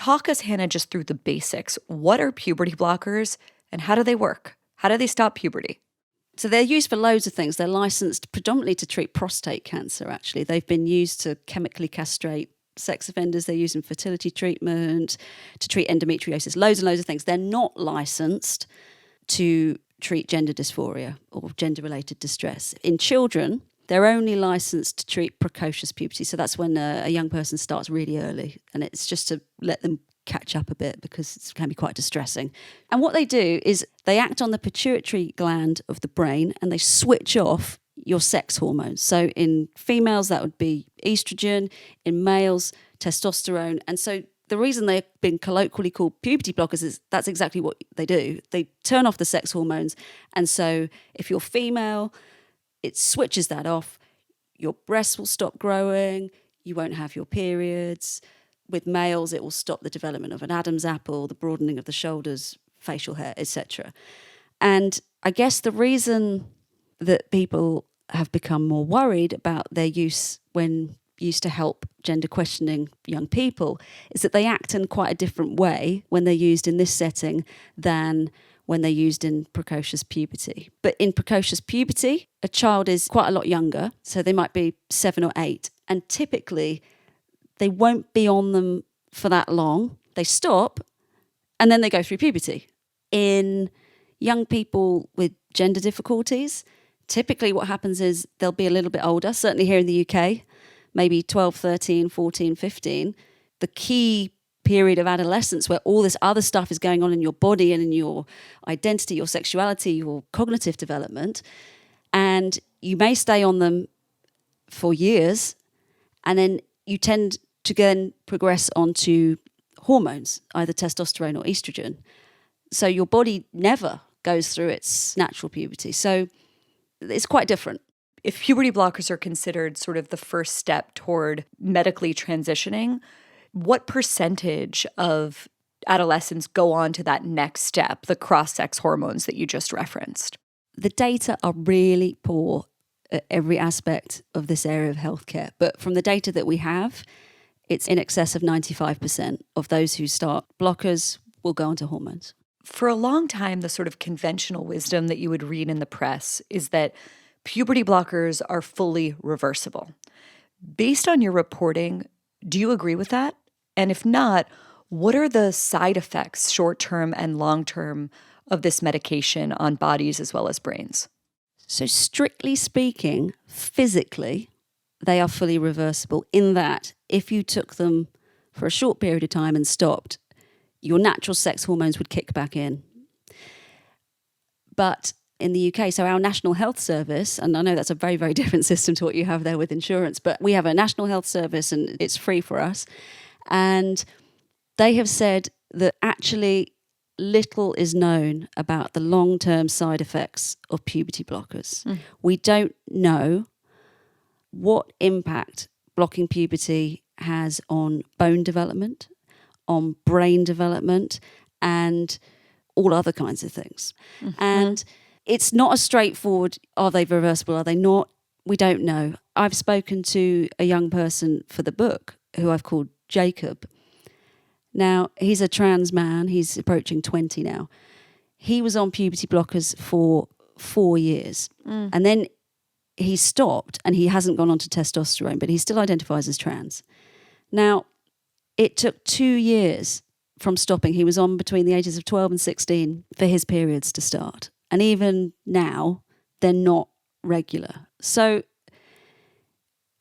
talk us, Hannah, just through the basics. What are puberty blockers and how do they work? How do they stop puberty? So they're used for loads of things. They're licensed predominantly to treat prostate cancer, actually. They've been used to chemically castrate sex offenders. They're used in fertility treatment, to treat endometriosis, loads and loads of things. They're not licensed to treat gender dysphoria or gender-related distress. In children, they're only licensed to treat precocious puberty. So that's when a young person starts really early, and it's just to let them catch up a bit because it can be quite distressing. And what they do is they act on the pituitary gland of the brain and they switch off your sex hormones. So in females, that would be estrogen. In males, testosterone. And so the reason they've been colloquially called puberty blockers is that's exactly what they do. They turn off the sex hormones. And so if you're female, it switches that off. Your breasts will stop growing. You won't have your periods. With males, it will stop the development of an Adam's apple, the broadening of the shoulders, facial hair, etc. And I guess the reason that people have become more worried about their use when used to help gender questioning young people is that they act in quite a different way when they're used in this setting than when they're used in precocious puberty. But in precocious puberty, a child is quite a lot younger, so they might be 7 or 8, and typically they won't be on them for that long. They stop, and then they go through puberty. In young people with gender difficulties, typically what happens is they'll be a little bit older, certainly here in the UK, maybe 12, 13, 14, 15. The key period of adolescence where all this other stuff is going on in your body and in your identity, your sexuality, your cognitive development. And you may stay on them for years, and then you tend to then progress onto hormones, either testosterone or estrogen. So your body never goes through its natural puberty. So it's quite different. If puberty blockers are considered sort of the first step toward medically transitioning, what percentage of adolescents go on to that next step, the cross-sex hormones that you just referenced? The data are really poor at every aspect of this area of healthcare. But from the data that we have, it's in excess of 95% of those who start blockers will go onto hormones. For a long time, the sort of conventional wisdom that you would read in the press is that puberty blockers are fully reversible. Based on your reporting, do you agree with that? And if not, what are the side effects, short-term and long-term, of this medication on bodies as well as brains? So strictly speaking, physically, they are fully reversible in that if you took them for a short period of time and stopped, your natural sex hormones would kick back in. But in the UK, so our National Health Service, and I know that's a very, very different system to what you have there with insurance, but we have a National Health Service and it's free for us. And they have said that actually little is known about the long-term side effects of puberty blockers. We don't know what impact blocking puberty has on bone development, on brain development, and all other kinds of things. And it's not as straightforward, are they reversible, are they not? We don't know. I've spoken to a young person for the book who I've called Jacob. Now, he's a trans man. He's approaching 20 now. He was on puberty blockers for 4 years. And then he stopped and he hasn't gone on to testosterone, but he still identifies as trans. Now, it took 2 years from stopping. He was on between the ages of 12 and 16 for his periods to start. And even now, they're not regular. So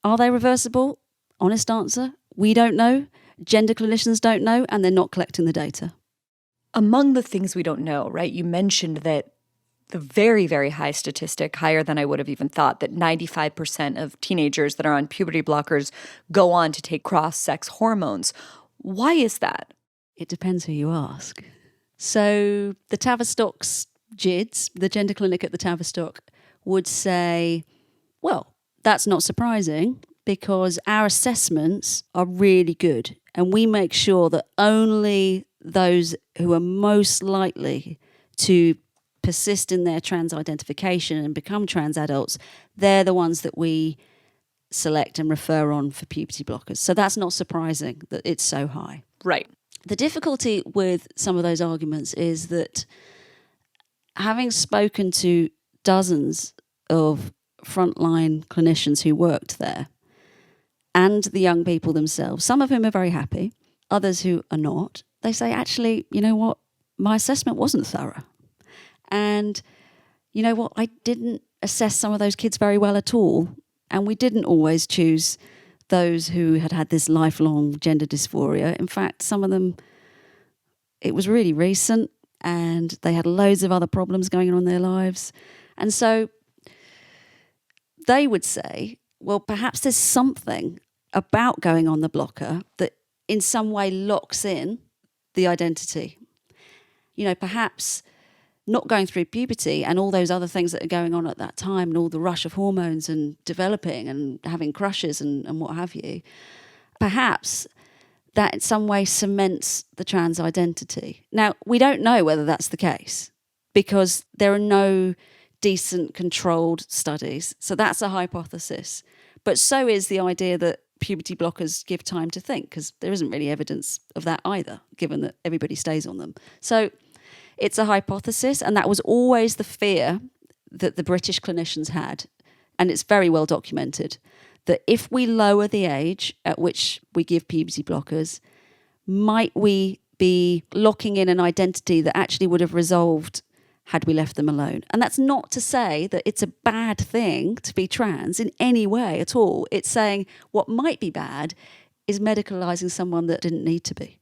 are they reversible? Honest answer, we don't know. Gender clinicians don't know, and they're not collecting the data. Among the things we don't know, right, you mentioned that the very, very high statistic, higher than I would have even thought, that 95% of teenagers that are on puberty blockers go on to take cross-sex hormones. Why is that? It depends who you ask. So the Tavistock's GIDS, the gender clinic at the Tavistock, would say, well, that's not surprising because our assessments are really good and we make sure that only those who are most likely to persist in their trans identification and become trans adults, they're the ones that we select and refer on for puberty blockers. So that's not surprising that it's so high. Right. The difficulty with some of those arguments is that, having spoken to dozens of frontline clinicians who worked there and the young people themselves, some of whom are very happy, others who are not, they say, actually, you know what, my assessment wasn't thorough. And you know what, I didn't assess some of those kids very well at all. And we didn't always choose those who had had this lifelong gender dysphoria. In fact, some of them, it was really recent and they had loads of other problems going on in their lives. And so they would say, well, perhaps there's something about going on the blocker that in some way locks in the identity. You know, perhaps not going through puberty and all those other things that are going on at that time and all the rush of hormones and developing and having crushes and what have you, perhaps that in some way cements the trans identity. Now, we don't know whether that's the case because there are no decent controlled studies. So that's a hypothesis. But so is the idea that puberty blockers give time to think, because there isn't really evidence of that either, given that everybody stays on them. So it's a hypothesis, and that was always the fear that the British clinicians had, and it's very well documented, that if we lower the age at which we give puberty blockers, might we be locking in an identity that actually would have resolved had we left them alone. And that's not to say that it's a bad thing to be trans in any way at all. It's saying what might be bad is medicalising someone that didn't need to be.